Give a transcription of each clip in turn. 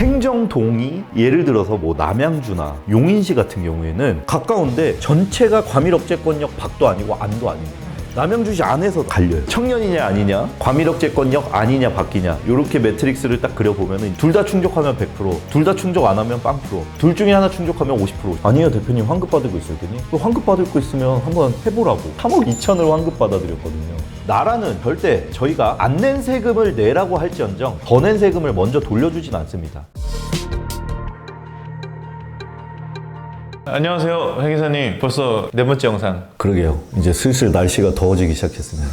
행정동이 예를 들어서 뭐 남양주나 용인시 같은 경우에는 가까운데 전체가 과밀억제권역 밖도 아니고 안도 아닙니다. 남양주시 안에서 갈려요. 청년이냐 아니냐, 과밀억제권역 아니냐 밖이냐, 이렇게 매트릭스를 딱 그려보면 둘 다 충족하면 100%, 둘 다 충족 안 하면 0%, 둘 중에 하나 충족하면 50%. 아니에요 대표님, 환급 받을 거 있을 테니 환급 받을 거 있으면 한번 해보라고 3억 2천을 환급 받아드렸거든요. 나라는 절대 저희가 안 낸 세금을 내라고 할지언정 더 낸 세금을 먼저 돌려주진 않습니다. 안녕하세요, 회 기사님. 벌써 네 번째 영상. 그러게요. 이제 슬슬 날씨가 더워지기 시작했습니다.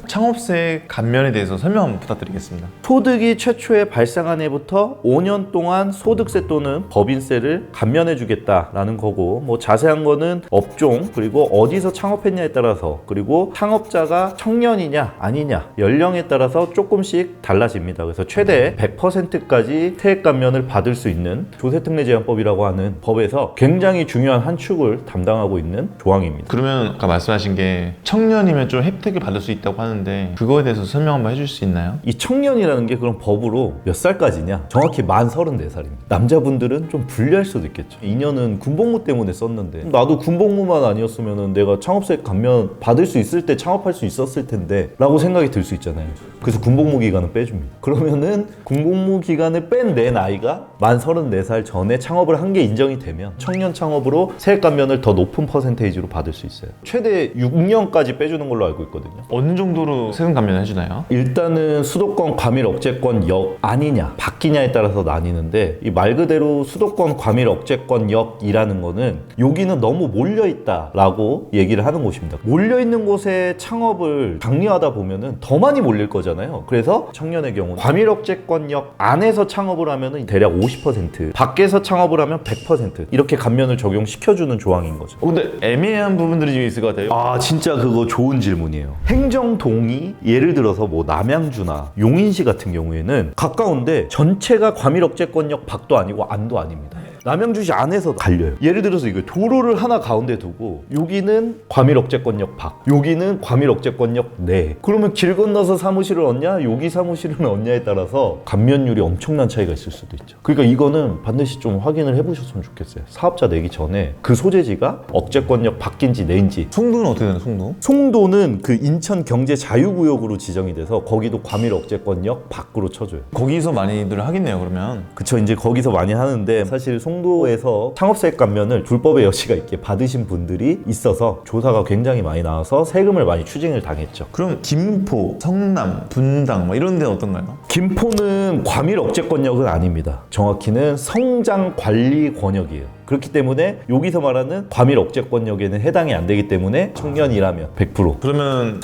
창업세 감면에 대해서 설명 한번 부탁드리겠습니다. 소득이 최초에 발생한 해부터 5년 동안 소득세 또는 법인세를 감면해주겠다라는 거고, 뭐 자세한 거는 업종 그리고 어디서 창업했냐에 따라서, 그리고 창업자가 청년이냐 아니냐 연령에 따라서 조금씩 달라집니다. 그래서 최대 100%까지 세액 감면을 받을 수 있는 조세특례제한법이라고 하는 법에서 굉장히 중요한 한 축을 담당하고 있는 조항입니다. 그러면 아까 말씀하신 게 청년이면 좀 혜택을 받을 수 있다고 하는데 그거에 대해서 설명 한번 해줄 수 있나요? 이 청년이라는 게 그럼 법으로 몇 살까지냐? 정확히 만 34살입니다. 남자분들은 좀 불리할 수도 있겠죠. 2년은 군복무 때문에 썼는데 나도 군복무만 아니었으면 내가 창업세 감면 받을 수 있을 때 창업할 수 있었을 텐데 라고 생각이 들 수 있잖아요. 그래서 군복무 기간은 빼줍니다. 그러면은 군복무 기간을 뺀 내 나이가 만 34살 전에 창업을 한 게 인정이 되면 청년 창업으로 세액 감면을 더 높은 퍼센테이지로 받을 수 있어요. 최대 6년까지 빼주는 걸로 알고 있거든요. 어느 정도로 세금 감면 해주나요? 일단은 수도권 과밀억제권역 아니냐 바뀌냐에 따라서 나뉘는데, 이 말 그대로 수도권 과밀억제권역이라는 거는 여기는 너무 몰려있다라고 얘기를 하는 곳입니다. 몰려있는 곳에 창업을 장려하다 보면은 더 많이 몰릴 거잖아요. 그래서 청년의 경우 과밀억제권역 안에서 창업을 하면은 대략 50%, 밖에서 창업을 하면 100% 이렇게 감면을 적용시켜주는 조항인 거죠. 근데 애매한 부분들이 좀 있을 것 같아요. 아 진짜 그거 좋은 질문이에요. 행정동이 예를 들어서 뭐 남양주나 용인시 같은 경우에는 가까운데 전체가 과밀억제권역 밖도 아니고 안도 아닙니다. 남양주시 안에서 갈려요. 예를 들어서 이거 도로를 하나 가운데 두고 여기는 과밀억제권역 밖, 여기는 과밀억제권역 내. 그러면 길 건너서 사무실을 얻냐, 여기 사무실을 얻냐에 따라서 감면율이 엄청난 차이가 있을 수도 있죠. 그러니까 이거는 반드시 좀 확인을 해보셨으면 좋겠어요. 사업자 내기 전에 그 소재지가 억제권역 밖인지 내인지. 송도는 어떻게 되나요, 송도? 송도는 그 인천 경제 자유구역으로 지정이 돼서 거기도 과밀억제권역 밖으로 쳐줘요. 거기서 많이들 하겠네요, 그러면. 그쵸, 이제 거기서 많이 하는데 사실 송도에서 창업세액 감면을 불법의 여지가 있게 받으신 분들이 있어서 조사가 굉장히 많이 나와서 세금을 많이 추징을 당했죠. 그럼 김포, 성남, 분당 뭐 이런 데는 어떤가요? 김포는 과밀억제권역은 아닙니다. 정확히는 성장관리권역이에요. 그렇기 때문에 여기서 말하는 과밀억제권역에는 해당이 안 되기 때문에 청년이라면 100%. 그러면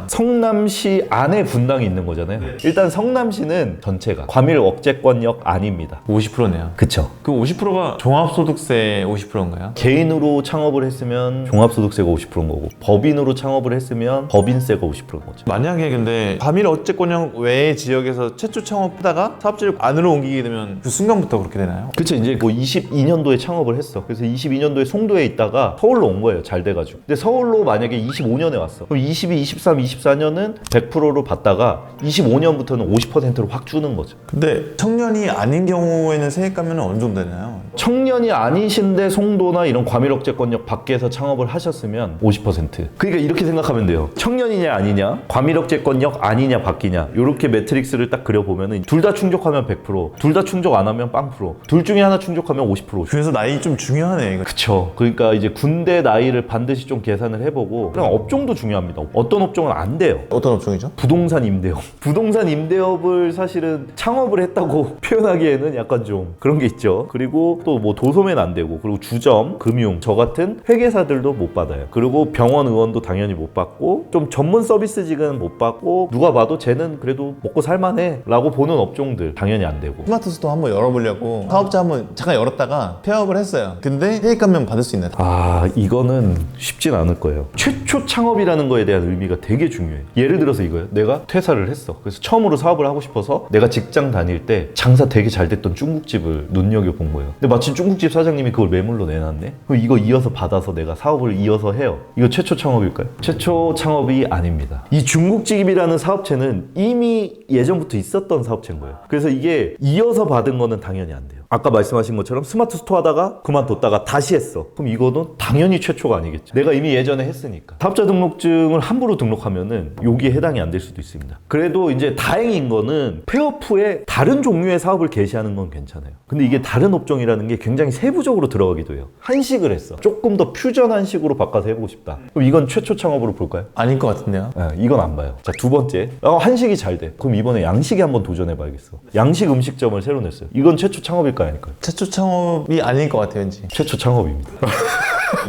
성남시 안에 분당이 있는 거잖아요. 일단 성남시는 전체가 과밀억제권역 아닙니다. 50%네요. 그쵸. 그 50%가 종합소득세 50%인가요? 개인으로 창업을 했으면 종합소득세가 50%인 거고, 법인으로 창업을 했으면 법인세가 50%인 거죠. 만약에 근데 과밀억제권역 외의 지역에서 최초 창업하다가 사업지를 안으로 옮기게 되면 그 순간부터 그렇게 되나요? 그쵸. 이제 뭐 22년도에 창업을 했어. 그래서 22년도에 송도에 있다가 서울로 온 거예요. 잘 돼가지고. 근데 서울로 만약에 25년에 왔어. 그럼 22, 23, 24년은 100%로 받다가 25년부터는 50%로 확 주는 거죠. 근데 청년이 아닌 경우에는 세액 감면은 어느 정도 되나요? 청년이 아니신데 송도나 이런 과밀억제권역 밖에서 창업을 하셨으면 50%. 그러니까 이렇게 생각하면 돼요. 청년이냐 아니냐, 과밀억제권역 아니냐 밖이냐, 이렇게 매트릭스를 딱 그려보면 둘 다 충족하면 100%, 둘 다 충족 안 하면 0%, 둘 중에 하나 충족하면 50%. 그래서 나이 좀 중요하네, 이거. 그쵸. 그러니까 이제 군대 나이를 반드시 좀 계산을 해보고, 그냥 업종도 중요합니다. 어떤 업종은 안 돼요. 어떤 업종이죠? 부동산 임대업. 부동산 임대업을 사실은 창업을 했다고 표현하기에는 약간 좀 그런 게 있죠. 그리고 또 뭐 도소매는 안 되고, 그리고 주점, 금융, 저 같은 회계사들도 못 받아요. 그리고 병원 의원도 당연히 못 받고, 좀 전문 서비스직은 못 받고, 누가 봐도 쟤는 그래도 먹고 살만해 라고 보는 업종들 당연히 안 되고. 스마트 스토어 한번 열어보려고 사업자 한번 잠깐 열었다가 폐업을 했어요. 근데 세액 감면 받을 수 있나요? 아, 이거는 쉽진 않을 거예요. 최초 창업이라는 거에 대한 의미가 되게 중요해요. 예를 들어서 이거예요. 내가 퇴사를 했어. 그래서 처음으로 사업을 하고 싶어서 내가 직장 다닐 때 장사 되게 잘 됐던 중국집을 눈여겨본 거예요. 근데 마침 중국집 사장님이 그걸 매물로 내놨네? 그럼 이거 이어서 받아서 내가 사업을 이어서 해요. 이거 최초 창업일까요? 최초 창업이 아닙니다. 이 중국집이라는 사업체는 이미 예전부터 있었던 사업체인 거예요. 그래서 이게 이어서 받은 거는 당연히 안 돼요. 아까 말씀하신 것처럼 스마트 스토어 하다가 그만뒀다가 다시 했어. 그럼 이거는 당연히 최초가 아니겠죠. 내가 이미 예전에 했으니까. 사업자 등록증을 함부로 등록하면은 여기에 해당이 안 될 수도 있습니다. 그래도 이제 다행인 거는 폐업 후에 다른 종류의 사업을 개시하는 건 괜찮아요. 근데 이게 다른 업종이라는 게 굉장히 세부적으로 들어가기도 해요. 한식을 했어. 조금 더 퓨전 한식으로 바꿔서 해보고 싶다. 그럼 이건 최초 창업으로 볼까요? 아닐 것 같은데요. 이건 안 봐요. 자, 두 번째. 한식이 잘 돼. 그럼 이번에 양식에 한번 도전해봐야겠어. 양식 음식점을 새로 냈어요. 이건 최초 창업일까요? 아닐까요? 최초 창업이 아닐 것 같아요, 왠지. 최초 창업입니다.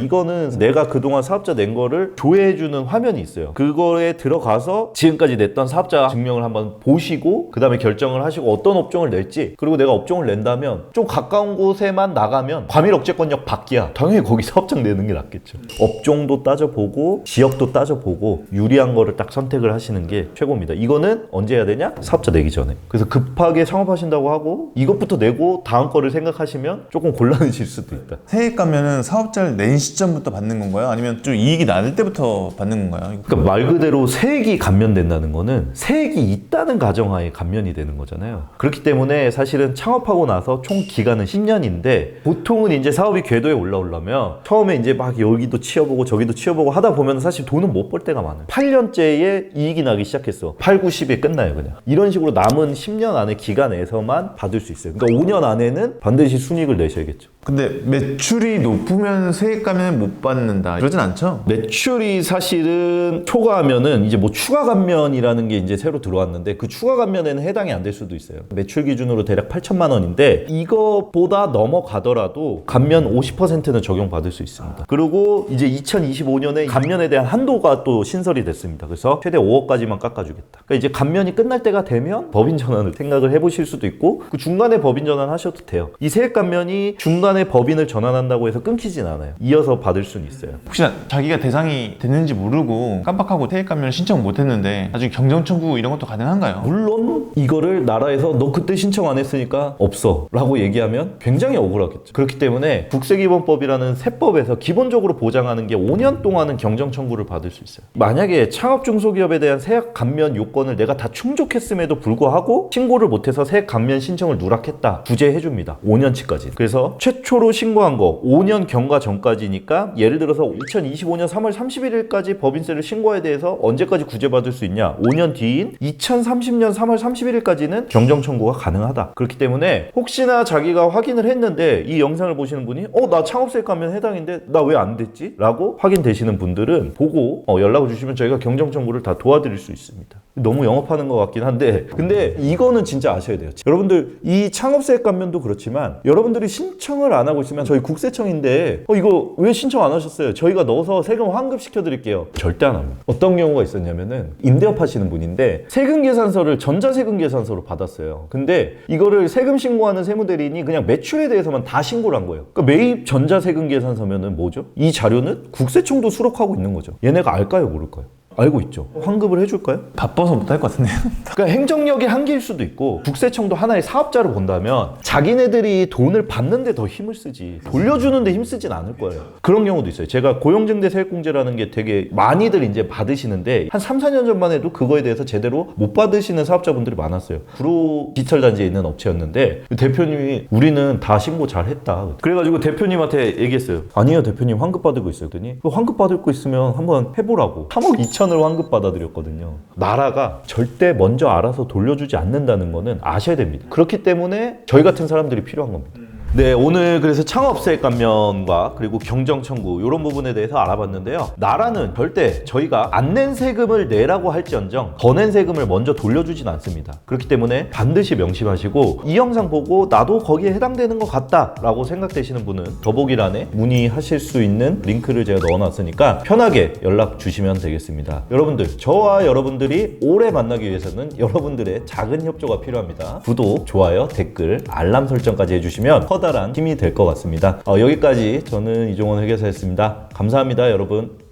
이거는 내가 그동안 사업자 낸 거를 조회해주는 화면이 있어요. 그거에 들어가서 지금까지 냈던 사업자 증명을 한번 보시고 그 다음에 결정을 하시고 어떤 업종을 낼지, 그리고 내가 업종을 낸다면 좀 가까운 곳에만 나가면 과밀 억제권역 밖이야. 당연히 거기 사업장 내는 게 낫겠죠. 업종도 따져보고 지역도 따져보고 유리한 거를 딱 선택을 하시는 게 최고입니다. 이거는 언제 해야 되냐? 사업자 내기 전에. 그래서 급하게 창업하신다고 하고 이것부터 내고 다음 거를 생각하시면 조금 곤란해질 수도 있다. 세액 감면은 사업자를 낸 시점부터 받는 건가요? 아니면 좀 이익이 나을 때부터 받는 건가요? 그러니까 말 그대로 세액이 감면된다는 거는 세액이 있다는 가정하에 감면이 되는 거잖아요. 그렇기 때문에 사실은 창업하고 나서 총 기간은 10년인데 보통은 이제 사업이 궤도에 올라오려면 처음에 이제 막 여기도 치워보고 저기도 치워보고 하다 보면 사실 돈은 못 벌 때가 많아요. 8년째에 이익이 나기 시작했어. 8, 90에 끝나요, 그냥. 이런 식으로 남은 10년 안에 기간에서만 받을 수 있어요. 그러니까 5년 안에는 반드시 순이익을 내셔야겠죠. 근데 매출이 높으면 세액 감면 못 받는다 이러진 않죠? 매출이 사실은 초과하면은 이제 뭐 추가 감면이라는 게 이제 새로 들어왔는데 그 추가 감면에는 해당이 안 될 수도 있어요. 매출 기준으로 대략 8천만 원인데 이거보다 넘어가더라도 감면 50%는 적용받을 수 있습니다. 그리고 이제 2025년에 감면에 대한 한도가 또 신설이 됐습니다. 그래서 최대 5억까지만 깎아주겠다. 그러니까 이제 감면이 끝날 때가 되면 법인 전환을 생각을 해보실 수도 있고 그 중간에 법인 전환 하셔도 돼요. 이 세액 감면이 중간에 법인을 전환한다고 해서 끊기진 않아요. 이어서 받을 수는 있어요. 혹시나 자기가 대상이 됐는지 모르고 깜빡하고 세액 감면 신청 못 했는데 나중에 경정 청구 이런 것도 가능한가요? 물론 이거를 나라에서 너 그때 신청 안 했으니까 없어 라고 얘기하면 굉장히 억울하겠죠. 그렇기 때문에 국세기본법이라는 세법에서 기본적으로 보장하는 게 5년 동안은 경정 청구를 받을 수 있어요. 만약에 창업 중소기업에 대한 세액 감면 요건을 내가 다 충족했음에도 불구하고 신고를 못해서 세액 감면 신청을 누락했다. 구제해줍니다. 5년치까지. 그래서 최초로 신고한 거 5년 경과 전까지니까 예를 들어서 2025년 3월 31일까지 법인세를 신고에 대해서 언제까지 구제받을 수 있냐? 5년 뒤인 2030년 3월 31일까지는 경정 청구가 가능하다. 그렇기 때문에 혹시나 자기가 확인을 했는데 이 영상을 보시는 분이 나 창업세액 감면 해당인데 나 왜 안 됐지? 라고 확인되시는 분들은 보고 연락을 주시면 저희가 경정 청구를 다 도와드릴 수 있습니다. 너무 영업하는 것 같긴 한데 근데 이거는 진짜 아셔야 돼요. 여러분들 이 창업세액 감면도 그렇지만 여러분들이 신청을 안 하고 있으면 저희 국세청인데 이거 왜 신청 안 하셨어요? 저희가 넣어서 세금 환급시켜 드릴게요. 절대 안 합니다. 어떤 경우가 있었냐면은 임대업 하시는 분인데 세금 계산서를 전자세금 계산서로 받았어요. 근데 이거를 세금 신고하는 세무대리인이 그냥 매출에 대해서만 다 신고를 한 거예요. 그러니까 매입 전자세금 계산서면은 뭐죠? 이 자료는 국세청도 수록하고 있는 거죠. 얘네가 알까요, 모를까요? 알고 있죠. 환급을 해줄까요? 바빠서 못할 것 같은데요. 그러니까 행정력의 한계일 수도 있고 국세청도 하나의 사업자로 본다면 자기네들이 돈을 받는데 더 힘을 쓰지 돌려주는데 힘쓰진 않을 거예요. 그런 경우도 있어요. 제가 고용증대 세액공제라는 게 되게 많이들 이제 받으시는데 한 3, 4년 전만 해도 그거에 대해서 제대로 못 받으시는 사업자분들이 많았어요. 구로디지털단지에 있는 업체였는데 대표님이 우리는 다 신고 잘 했다. 그래가지고 대표님한테 얘기했어요. 아니에요, 대표님 환급 받고 있어요. 그랬더니 환급 받을 거 있으면 한번 해보라고. 3억 2천을 환급 받아들였거든요. 나라가 절대 먼저 알아서 돌려주지 않는다는 거는 아셔야 됩니다. 그렇기 때문에 저희 같은 사람들이 필요한 겁니다. 네, 오늘 그래서 창업세액 감면과 그리고 경정 청구 이런 부분에 대해서 알아봤는데요. 나라는 절대 저희가 안 낸 세금을 내라고 할지언정 더 낸 세금을 먼저 돌려주진 않습니다. 그렇기 때문에 반드시 명심하시고 이 영상 보고 나도 거기에 해당되는 것 같다 라고 생각되시는 분은 더보기란에 문의하실 수 있는 링크를 제가 넣어놨으니까 편하게 연락 주시면 되겠습니다. 여러분들, 저와 여러분들이 오래 만나기 위해서는 여러분들의 작은 협조가 필요합니다. 구독, 좋아요, 댓글, 알람 설정까지 해주시면 커다란 힘이 될 것 같습니다. 여기까지 저는 이종원 회계사였습니다. 감사합니다, 여러분.